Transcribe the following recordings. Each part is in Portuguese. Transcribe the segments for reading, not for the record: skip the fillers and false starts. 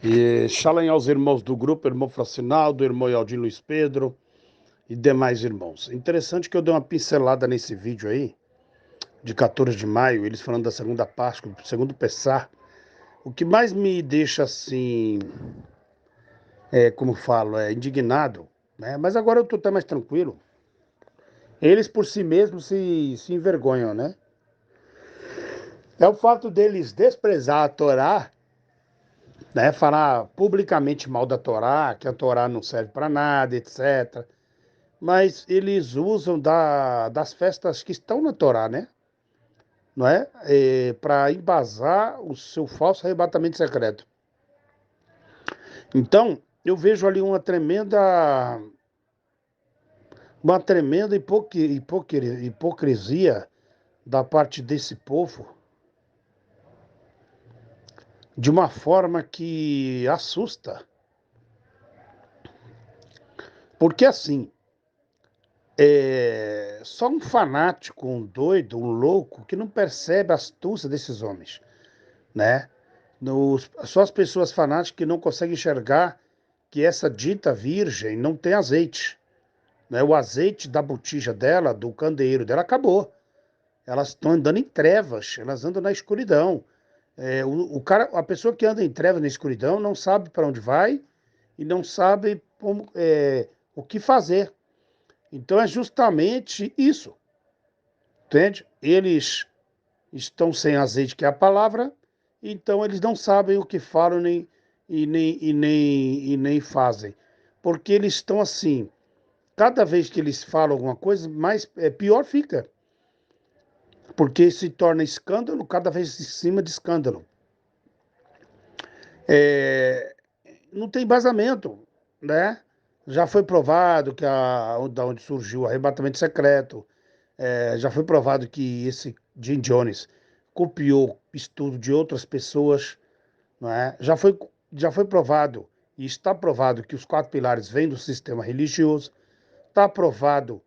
E shalom aos irmãos do grupo, irmão Fracinaldo, irmão Yaldim Luiz Pedro e demais irmãos. Interessante que eu dei uma pincelada nesse vídeo aí, de 14 de maio, eles falando da segunda Páscoa, do segundo Pessah. O que mais me deixa assim, como falo, indignado, né? Mas agora eu tô até mais tranquilo. Eles por si mesmos se envergonham, né? É o fato deles desprezar a Torá, né? Falar publicamente mal da Torá, que a Torá não serve para nada, etc. Mas eles usam das festas que estão na Torá, né? Não é? Para embasar o seu falso arrebatamento secreto. Então, eu vejo ali uma tremenda hipocrisia da parte desse povo, de uma forma que assusta. Porque assim, só um fanático, um doido, um louco, que não percebe a astúcia desses homens, né? Só as pessoas fanáticas que não conseguem enxergar que essa dita virgem não tem azeite, né? O azeite da botija dela, do candeeiro dela, acabou. Elas estão andando em trevas, elas andam na escuridão. A pessoa que anda em trevas na escuridão não sabe para onde vai e não sabe o que fazer. Então é justamente isso, entende? Eles estão sem azeite, que é a palavra, então eles não sabem o que falam nem fazem. Porque eles estão assim, cada vez que eles falam alguma coisa, pior fica. Porque se torna escândalo, cada vez em cima de escândalo. É, não tem embasamento, né? Já foi provado da onde surgiu o arrebatamento secreto. Já foi provado que esse Jim Jones copiou estudo de outras pessoas, não é? Já foi provado e está provado que os quatro pilares vêm do sistema religioso. Está provado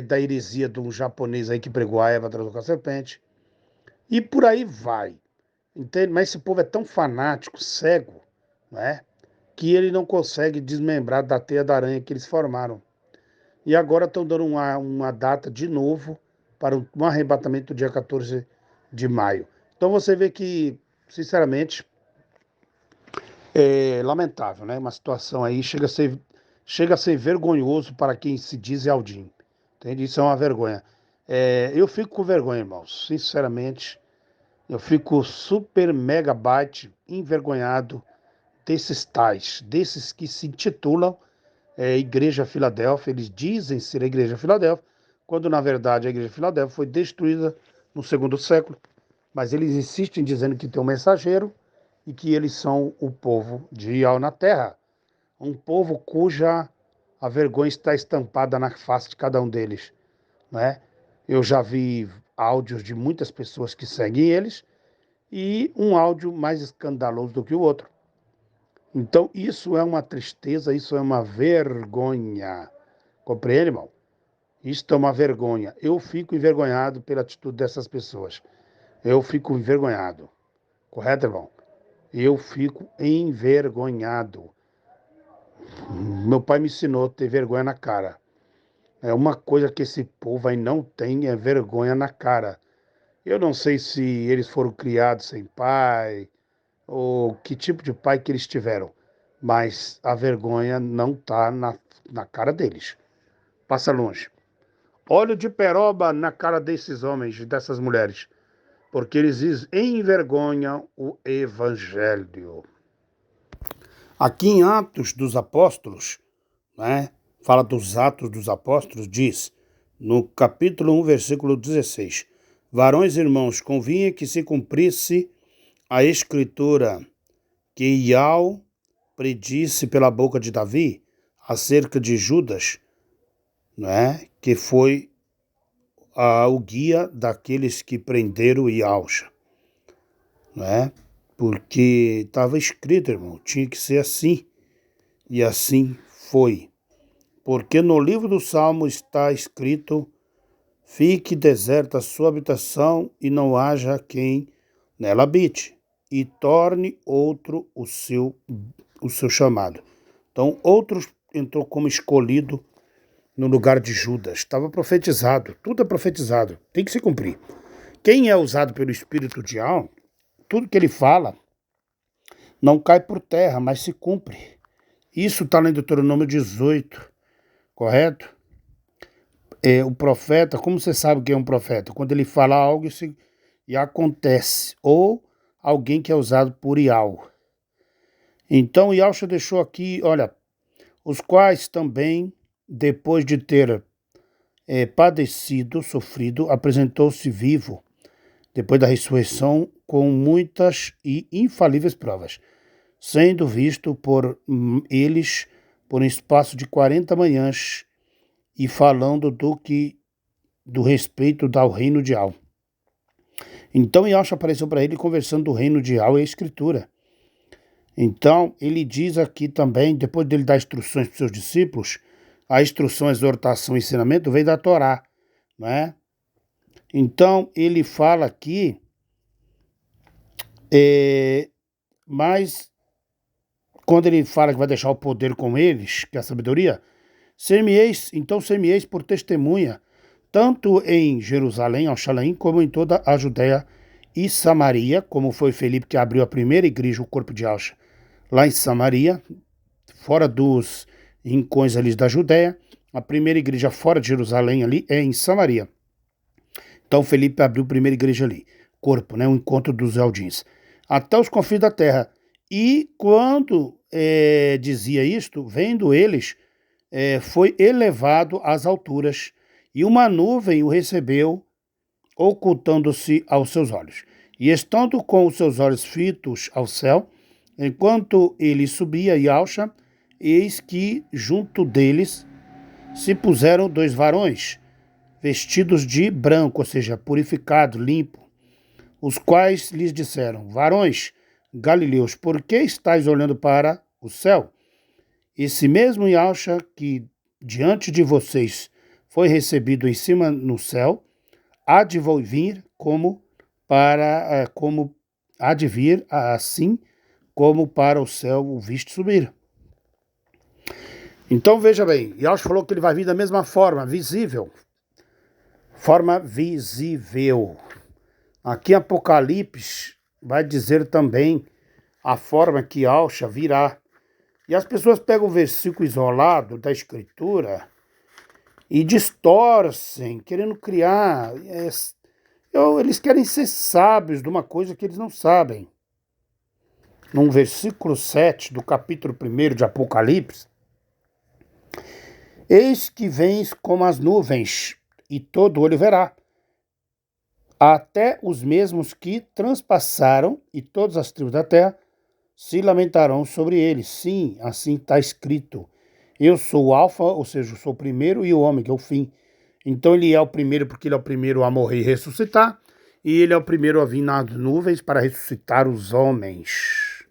da heresia de um japonês aí que pregou a Eva atrás da serpente. E por aí vai. Entende? Mas esse povo é tão fanático, cego, né? Que ele não consegue desmembrar da teia da aranha que eles formaram. E agora estão dando uma data de novo para um arrebatamento do dia 14 de maio. Então você vê que, sinceramente, é lamentável, né? Uma situação aí chega a ser vergonhoso para quem se diz Aldim. Entende? Isso é uma vergonha. Eu fico com vergonha, irmãos. Sinceramente, eu fico super mega byte envergonhado desses que se intitulam Igreja Filadélfia. Eles dizem ser a Igreja Filadélfia, quando na verdade a Igreja Filadélfia foi destruída no segundo século. Mas eles insistem dizendo que tem um mensageiro e que eles são o povo de Ial na terra. Um povo cuja a vergonha está estampada na face de cada um deles, né? Eu já vi áudios de muitas pessoas que seguem eles e um áudio mais escandaloso do que o outro. Então, isso é uma tristeza, isso é uma vergonha. Compreende, irmão? Isto é uma vergonha. Eu fico envergonhado pela atitude dessas pessoas. Eu fico envergonhado. Correto, irmão? Eu fico envergonhado. Meu pai me ensinou a ter vergonha na cara. É uma coisa que esse povo aí não tem, é vergonha na cara. Eu não sei se eles foram criados sem pai, ou que tipo de pai que eles tiveram, mas a vergonha não está na cara deles. Passa longe. Óleo de peroba na cara desses homens e dessas mulheres, porque eles envergonham o evangelho. Aqui em Atos dos Apóstolos, né, fala dos Atos dos Apóstolos, diz, no capítulo 1, versículo 16, varões irmãos, convinha que se cumprisse a escritura que Iau predisse pela boca de Davi acerca de Judas, né, que foi o guia daqueles que prenderam Iaucha, né? Porque estava escrito, irmão, tinha que ser assim, e assim foi. Porque no livro do Salmo está escrito: fique deserta a sua habitação e não haja quem nela habite. e torne outro o seu chamado. Então, outro entrou como escolhido no lugar de Judas. Estava profetizado, tudo é profetizado, tem que se cumprir. Quem é usado pelo Espírito de alma, tudo que ele fala não cai por terra, mas se cumpre. Isso está em Deuteronômio 18, correto? O profeta, como você sabe que é um profeta? Quando ele fala algo e acontece, ou alguém que é usado por Iau. Então Yahshua deixou aqui, olha, os quais também, depois de ter padecido, sofrido, apresentou-se vivo, depois da ressurreição, com muitas e infalíveis provas, sendo visto por eles por um espaço de 40 manhãs, e falando do respeito ao reino de Al. Então Yahshua apareceu para ele conversando do reino de Al e a Escritura. Então ele diz aqui também, depois dele dar instruções para os seus discípulos, a instrução, a exortação e ensinamento veio da Torá, não é? Então ele fala aqui, mas quando ele fala que vai deixar o poder com eles, que é a sabedoria, ser-me-eis por testemunha, tanto em Jerusalém, ao Shalaim, como em toda a Judéia e Samaria, como foi Felipe que abriu a primeira igreja, o corpo de Yahshua, lá em Samaria, fora dos rincões ali da Judéia. A primeira igreja fora de Jerusalém ali é em Samaria. Então Felipe abriu a primeira igreja ali, corpo, né, o encontro dos Eldins, até os confins da terra. E quando dizia isto, vendo eles, foi elevado às alturas, e uma nuvem o recebeu, ocultando-se aos seus olhos. E estando com os seus olhos fitos ao céu, enquanto ele subia, Yahshua, eis que junto deles se puseram 2 varões, vestidos de branco, ou seja, purificado, limpo, os quais lhes disseram: varões galileus, por que estáis olhando para o céu? Esse mesmo Yahshua que diante de vocês foi recebido em cima no céu, há de vir assim como para o céu o viste subir. Então veja bem, Yahshua falou que ele vai vir da mesma forma, visível. Forma visível. Aqui Apocalipse vai dizer também a forma que Yahshua virá. E as pessoas pegam o versículo isolado da Escritura e distorcem, querendo criar. Eles querem ser sábios de uma coisa que eles não sabem. Num versículo 7 do capítulo 1 de Apocalipse, eis que vens como as nuvens, e todo olho verá, até os mesmos que transpassaram, e todas as tribos da terra se lamentarão sobre ele. Sim, assim está escrito. Eu sou o alfa, ou seja, eu sou o primeiro, e o ômega, o fim. Então ele é o primeiro porque ele é o primeiro a morrer e ressuscitar, e ele é o primeiro a vir nas nuvens para ressuscitar os homens.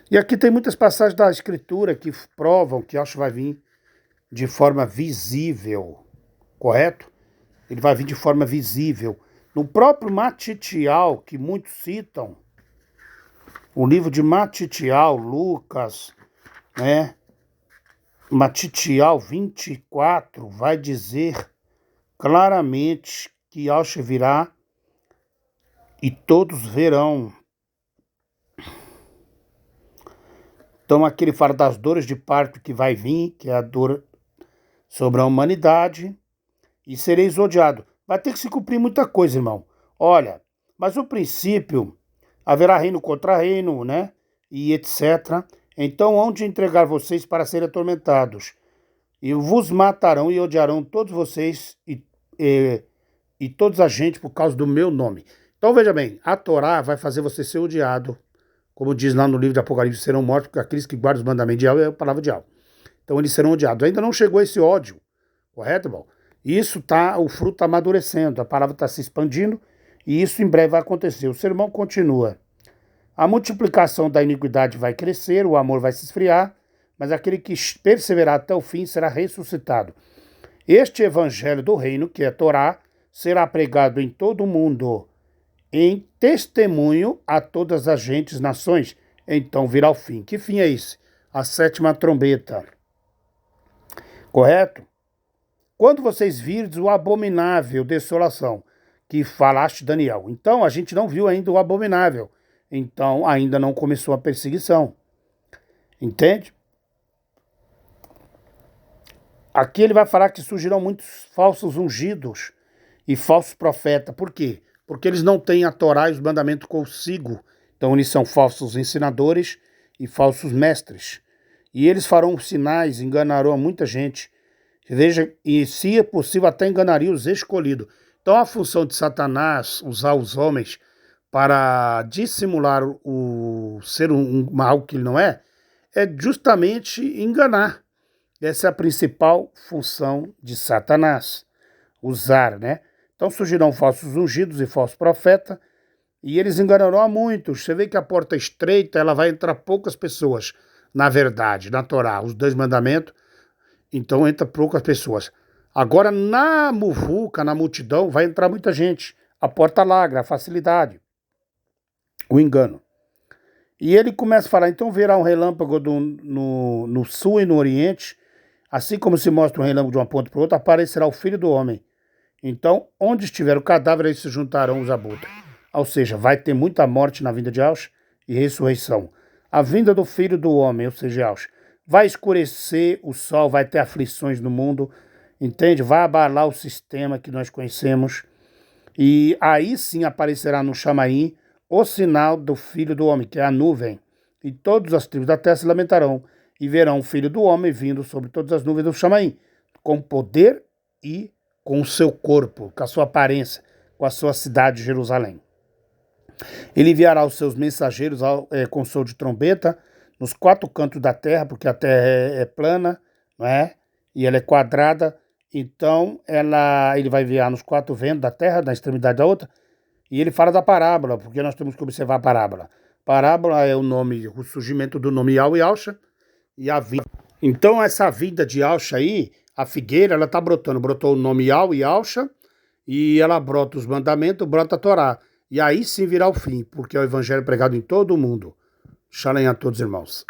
E aqui tem muitas passagens da Escritura que provam que Yahshua vai vir de forma visível, correto? Ele vai vir de forma visível. No próprio Matitial, que muitos citam, o livro de Matitial, Lucas, né? Matitial 24 vai dizer claramente que Yahshua virá e todos verão. Então aqui ele fala das dores de parto que vai vir, que é a dor sobre a humanidade, e sereis odiado. Vai ter que se cumprir muita coisa, irmão. Olha, mas o princípio, haverá reino contra reino, né? E etc. Então, onde entregar vocês para serem atormentados? E vos matarão e odiarão todos vocês e toda a gente por causa do meu nome. Então, veja bem, a Torá vai fazer você ser odiado. Como diz lá no livro de Apocalipse, serão mortos porque aqueles que guardam os mandamentos de Yahweh é a palavra de Yahweh. Então, eles serão odiados. Ainda não chegou esse ódio, correto, irmão? Isso o fruto está amadurecendo, a palavra está se expandindo e isso em breve vai acontecer. O sermão continua. A multiplicação da iniquidade vai crescer, o amor vai se esfriar, mas aquele que perseverar até o fim será ressuscitado. Este evangelho do reino, que é a Torá, será pregado em todo o mundo em testemunho a todas as gentes, nações, então virá o fim. Que fim é esse? A sétima trombeta. Correto? Quando vocês virdes o abominável desolação, que falaste, Daniel. Então, a gente não viu ainda o abominável. Então, ainda não começou a perseguição. Entende? Aqui ele vai falar que surgirão muitos falsos ungidos e falsos profetas. Por quê? Porque eles não têm a Torá e os mandamentos consigo. Então, eles são falsos ensinadores e falsos mestres. E eles farão sinais, enganarão muita gente. Veja, e se é possível, até enganaria os escolhidos. Então, a função de Satanás usar os homens para dissimular o ser algo que ele não é justamente enganar. Essa é a principal função de Satanás, usar, né? Então surgirão falsos ungidos e falsos profetas, e eles enganarão a muitos. Você vê que a porta estreita, ela vai entrar poucas pessoas, na verdade, na Torá, os 10 mandamentos, então entra poucas pessoas. Agora, na muvuca, na multidão, vai entrar muita gente. A porta larga, a facilidade, o engano. E ele começa a falar, então verá um relâmpago no sul e no oriente, assim como se mostra um relâmpago de uma ponta para outra, aparecerá o Filho do Homem. Então, onde estiver o cadáver, aí se juntarão os abutres. Ou seja, vai ter muita morte na vinda de Yahshua e ressurreição. A vinda do Filho do Homem, ou seja, Yahshua, vai escurecer o sol, vai ter aflições no mundo, entende? Vai abalar o sistema que nós conhecemos. E aí sim aparecerá no Chamaim o sinal do Filho do Homem, que é a nuvem. E todas as tribos da terra se lamentarão e verão o Filho do Homem vindo sobre todas as nuvens do Chamaim, com poder e com o seu corpo, com a sua aparência, com a sua cidade Jerusalém. Ele enviará os seus mensageiros com som de trombeta nos 4 cantos da terra, porque a terra é plana, não é? E ela é quadrada, então ele vai enviar nos 4 ventos da terra, da extremidade da outra, e ele fala da parábola, porque nós temos que observar a parábola. Parábola é o surgimento do nome Yahweh Yahshua e a vida. Então essa vida de Yahshua aí, a figueira, ela está brotando. Brotou o nome Yahweh Yahshua e ela brota os mandamentos, brota a Torá. E aí sim virá o fim, porque é o evangelho pregado em todo o mundo. Shalom a todos, irmãos.